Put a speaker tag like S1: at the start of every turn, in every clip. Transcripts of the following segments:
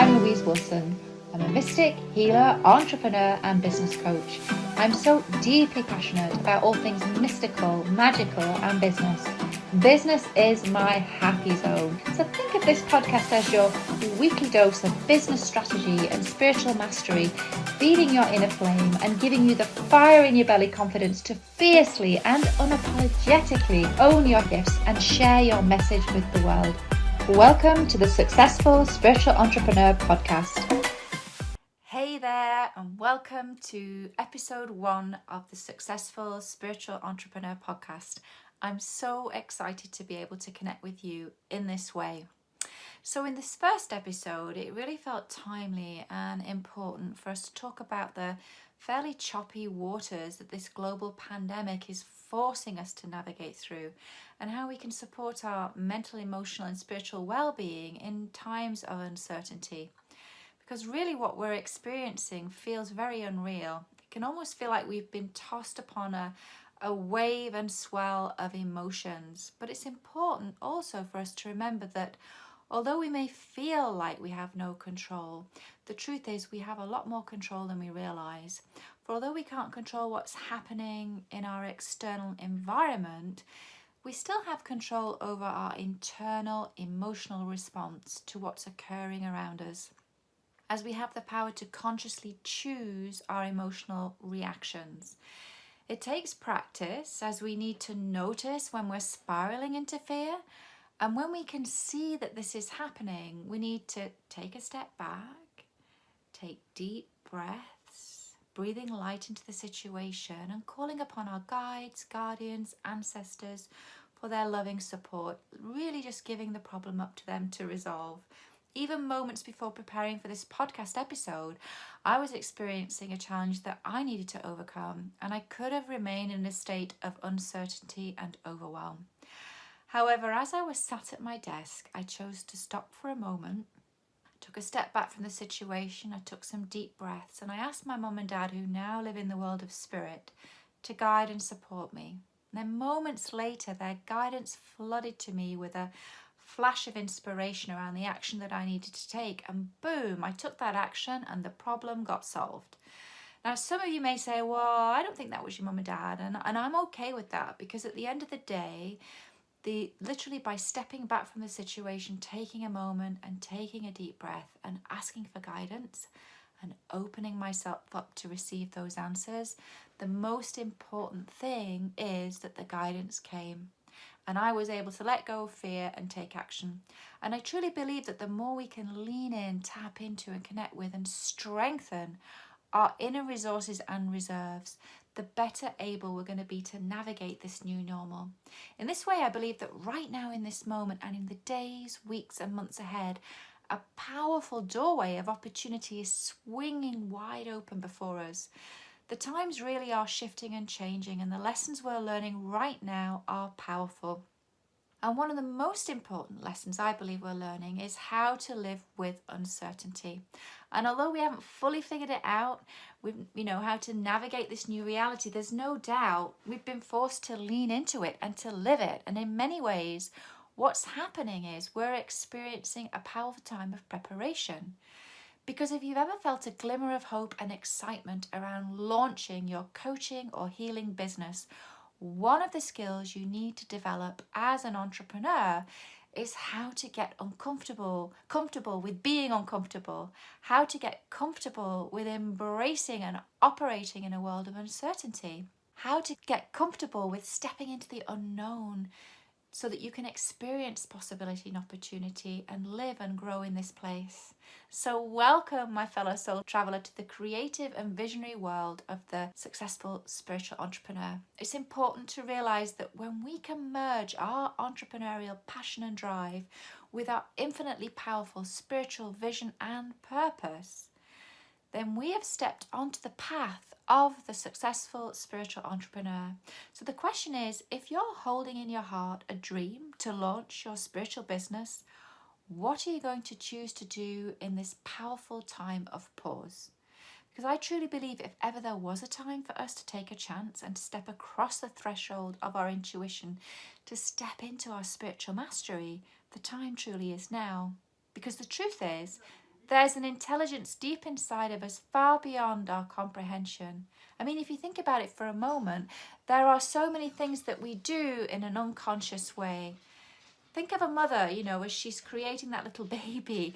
S1: I'm Louise Wilson. I'm a mystic, healer, entrepreneur, and business coach. I'm so deeply passionate about all things mystical, magical, and business. Business is my happy zone. So think of this podcast as your weekly dose of business strategy and spiritual mastery, feeding your inner flame and giving you the fire in your belly confidence to fiercely and unapologetically own your gifts and share your message with the world. Welcome to the Successful Spiritual Entrepreneur Podcast. Hey there, and welcome to episode 1 of the Successful Spiritual Entrepreneur Podcast. I'm so excited to be able to connect with you in this way. So in this first episode, it really felt timely and important for us to talk about the fairly choppy waters that this global pandemic is forcing us to navigate through, and how we can support our mental, emotional, and spiritual well-being in times of uncertainty. Because really what we're experiencing feels very unreal. It can almost feel like we've been tossed upon a wave and swell of emotions. But it's important also for us to remember that although we may feel like we have no control, the truth is we have a lot more control than we realize. For although we can't control what's happening in our external environment, we still have control over our internal emotional response to what's occurring around us, as we have the power to consciously choose our emotional reactions. It takes practice, as we need to notice when we're spiraling into fear. And when we can see that this is happening, we need to take a step back, take deep breaths, breathing light into the situation and calling upon our guides, guardians, ancestors for their loving support, really just giving the problem up to them to resolve. Even moments before preparing for this podcast episode, I was experiencing a challenge that I needed to overcome, and I could have remained in a state of uncertainty and overwhelm. However, as I was sat at my desk, I chose to stop for a moment, took a step back from the situation, I took some deep breaths, and I asked my mum and dad, who now live in the world of spirit, to guide and support me. And then moments later, their guidance flooded to me with a flash of inspiration around the action that I needed to take, and boom, I took that action and the problem got solved. Now, some of you may say, well, I don't think that was your mum and dad, and I'm okay with that, because at the end of the day, literally by stepping back from the situation, taking a moment and taking a deep breath and asking for guidance and opening myself up to receive those answers, the most important thing is that the guidance came. And I was able to let go of fear and take action. And I truly believe that the more we can lean in, tap into and connect with and strengthen our inner resources and reserves, the better able we're going to be to navigate this new normal. In this way, I believe that right now in this moment and in the days, weeks and months ahead, a powerful doorway of opportunity is swinging wide open before us. The times really are shifting and changing, and the lessons we're learning right now are powerful. And one of the most important lessons I believe we're learning is how to live with uncertainty. And although we haven't fully figured it out, how to navigate this new reality, there's no doubt we've been forced to lean into it and to live it. And in many ways, what's happening is we're experiencing a powerful time of preparation. Because if you've ever felt a glimmer of hope and excitement around launching your coaching or healing business, one of the skills you need to develop as an entrepreneur is how to get comfortable with being uncomfortable, how to get comfortable with embracing and operating in a world of uncertainty, how to get comfortable with stepping into the unknown so that you can experience possibility and opportunity and live and grow in this place. So welcome, my fellow soul traveler, to the creative and visionary world of the successful spiritual entrepreneur. It's important to realize that when we can merge our entrepreneurial passion and drive with our infinitely powerful spiritual vision and purpose, then we have stepped onto the path of the successful spiritual entrepreneur. So the question is, if you're holding in your heart a dream to launch your spiritual business, what are you going to choose to do in this powerful time of pause? Because I truly believe if ever there was a time for us to take a chance and to step across the threshold of our intuition, to step into our spiritual mastery, the time truly is now. Because the truth is, There's an intelligence deep inside of us, far beyond our comprehension. I mean, if you think about it for a moment, there are so many things that we do in an unconscious way. Think of a mother, as she's creating that little baby.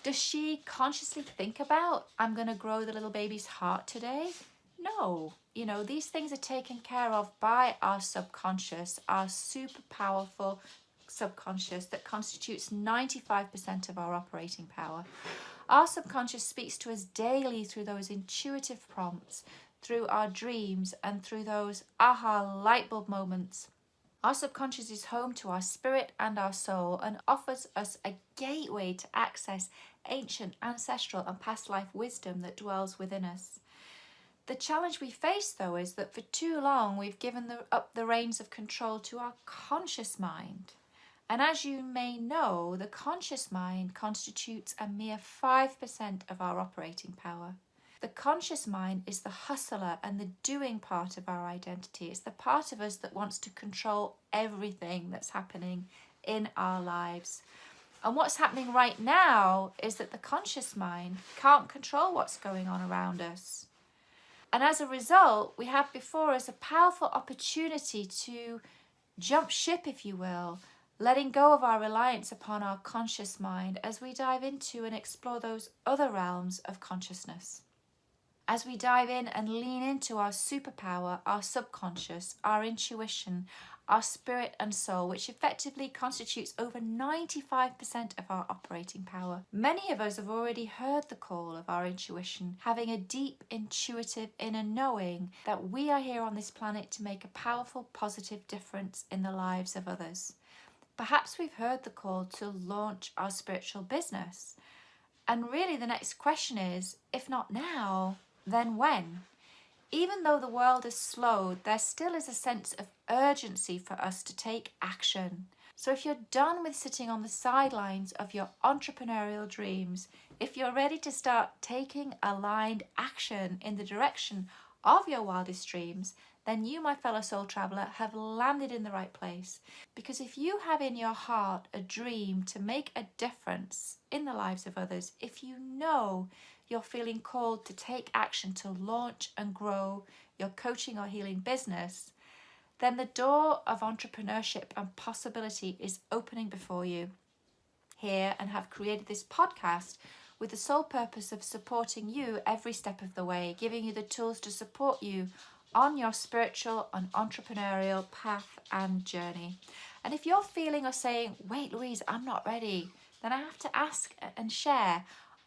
S1: Does she consciously think about, I'm going to grow the little baby's heart today? No. These things are taken care of by our subconscious, our super powerful subconscious that constitutes 95% of our operating power. Our subconscious speaks to us daily through those intuitive prompts, through our dreams, and through those aha light bulb moments. Our subconscious is home to our spirit and our soul and offers us a gateway to access ancient, ancestral, and past life wisdom that dwells within us. The challenge we face, though, is that for too long we've given up the reins of control to our conscious mind. And as you may know, the conscious mind constitutes a mere 5% of our operating power. The conscious mind is the hustler and the doing part of our identity. It's the part of us that wants to control everything that's happening in our lives. And what's happening right now is that the conscious mind can't control what's going on around us. And as a result, we have before us a powerful opportunity to jump ship, if you will, letting go of our reliance upon our conscious mind as we dive into and explore those other realms of consciousness. As we dive in and lean into our superpower, our subconscious, our intuition, our spirit and soul, which effectively constitutes over 95% of our operating power. Many of us have already heard the call of our intuition, having a deep, intuitive inner knowing that we are here on this planet to make a powerful, positive difference in the lives of others. Perhaps we've heard the call to launch our spiritual business. And really the next question is, if not now, then when? Even though the world is slowed, there still is a sense of urgency for us to take action. So if you're done with sitting on the sidelines of your entrepreneurial dreams, if you're ready to start taking aligned action in the direction of your wildest dreams, then you, my fellow soul traveler, have landed in the right place. Because if you have in your heart a dream to make a difference in the lives of others, if you know you're feeling called to take action to launch and grow your coaching or healing business, then the door of entrepreneurship and possibility is opening before you. Here, and have created this podcast with the sole purpose of supporting you every step of the way, giving you the tools to support you on your spiritual and entrepreneurial path and journey. And if you're feeling or saying, wait, Louise, I'm not ready, then I have to ask and share,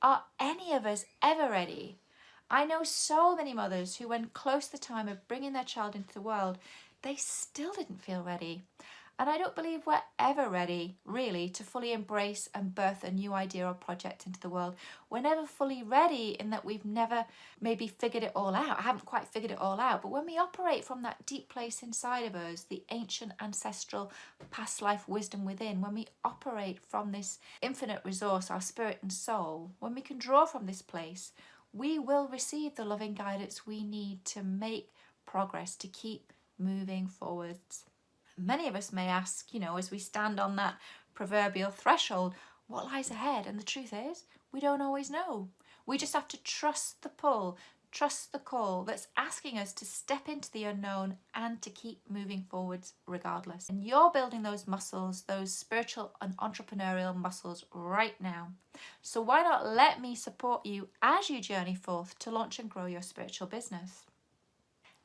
S1: are any of us ever ready? I know so many mothers who, when close to the time of bringing their child into the world, they still didn't feel ready. And I don't believe we're ever ready, really, to fully embrace and birth a new idea or project into the world. We're never fully ready in that we've never maybe figured it all out. I haven't quite figured it all out. But when we operate from that deep place inside of us, the ancient, ancestral, past life wisdom within, when we operate from this infinite resource, our spirit and soul, when we can draw from this place, we will receive the loving guidance we need to make progress, to keep moving forwards. Many of us may ask, as we stand on that proverbial threshold, what lies ahead? And the truth is, we don't always know. We just have to trust the pull, trust the call that's asking us to step into the unknown and to keep moving forwards regardless. And you're building those muscles, those spiritual and entrepreneurial muscles right now. So why not let me support you as you journey forth to launch and grow your spiritual business?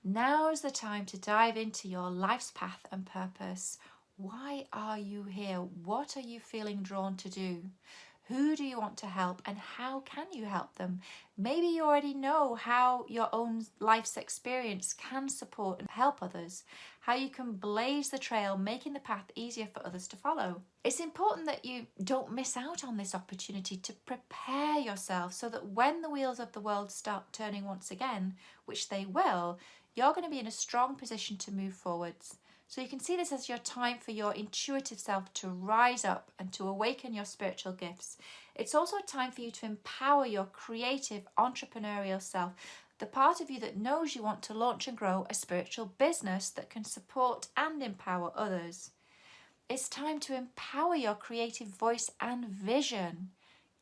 S1: Now is the time to dive into your life's path and purpose. Why are you here? What are you feeling drawn to do? Who do you want to help, and how can you help them? Maybe you already know how your own life's experience can support and help others, how you can blaze the trail, making the path easier for others to follow. It's important that you don't miss out on this opportunity to prepare yourself so that when the wheels of the world start turning once again, which they will, you're going to be in a strong position to move forwards. So you can see this as your time for your intuitive self to rise up and to awaken your spiritual gifts. It's also a time for you to empower your creative, entrepreneurial self, the part of you that knows you want to launch and grow a spiritual business that can support and empower others. It's time to empower your creative voice and vision.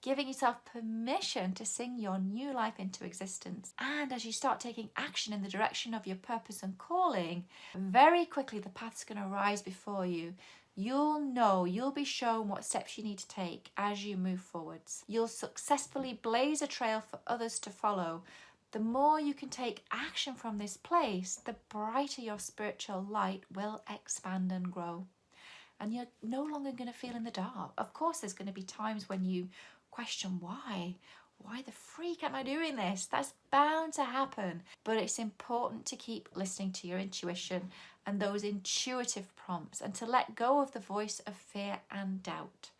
S1: giving yourself permission to sing your new life into existence. And as you start taking action in the direction of your purpose and calling, very quickly the path's going to rise before you. You'll know, you'll be shown what steps you need to take as you move forwards. You'll successfully blaze a trail for others to follow. The more you can take action from this place, the brighter your spiritual light will expand and grow. And you're no longer going to feel in the dark. Of course, there's going to be times when you question why the freak am I doing this? That's bound to happen. But it's important to keep listening to your intuition and those intuitive prompts, and to let go of the voice of fear and doubt.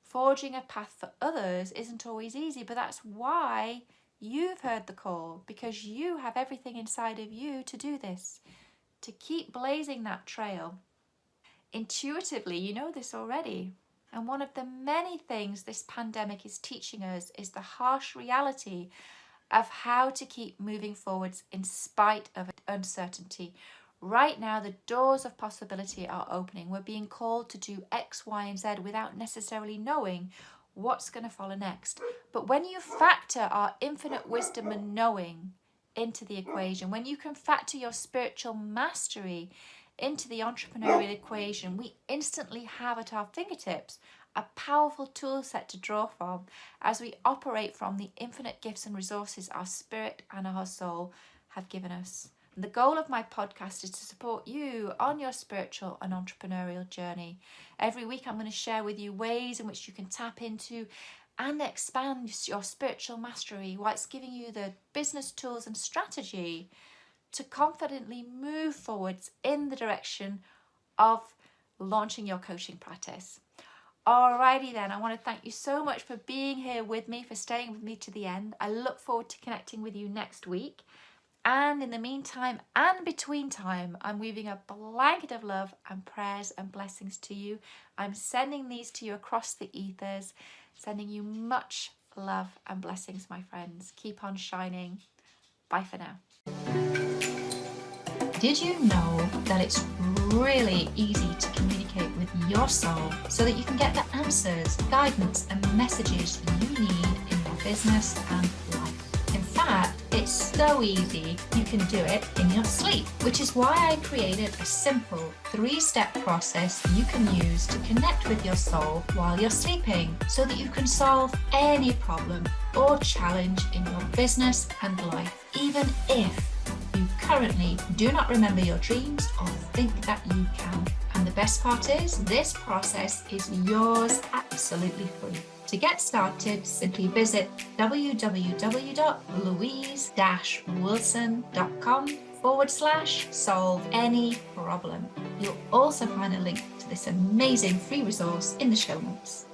S1: Forging a path for others isn't always easy, but that's why you've heard the call, because you have everything inside of you to do this, to keep blazing that trail. Intuitively, you know this already. And one of the many things this pandemic is teaching us is the harsh reality of how to keep moving forwards in spite of uncertainty. Right now, the doors of possibility are opening. We're being called to do X, Y, and Z without necessarily knowing what's going to follow next. But when you factor our infinite wisdom and knowing into the equation, when you can factor your spiritual mastery into the entrepreneurial equation, we instantly have at our fingertips a powerful tool set to draw from as we operate from the infinite gifts and resources our spirit and our soul have given us. And the goal of my podcast is to support you on your spiritual and entrepreneurial journey. Every week I'm going to share with you ways in which you can tap into and expand your spiritual mastery, while it's giving you the business tools and strategy to confidently move forwards in the direction of launching your coaching practice. Alrighty then, I want to thank you so much for being here with me, for staying with me to the end. I look forward to connecting with you next week. And in the meantime and between time, I'm weaving a blanket of love and prayers and blessings to you. I'm sending these to you across the ethers, sending you much love and blessings, my friends. Keep on shining. Bye for now. Did you know that it's really easy to communicate with your soul so that you can get the answers, guidance, and messages you need in your business and life? In fact, it's so easy you can do it in your sleep, which is why I created a simple 3-step process you can use to connect with your soul while you're sleeping, so that you can solve any problem or challenge in your business and life, even if you currently do not remember your dreams or think that you can. And the best part is, this process is yours absolutely free. To get started, simply visit www.louise-wilson.com/solve any problem. You'll also find a link to this amazing free resource in the show notes.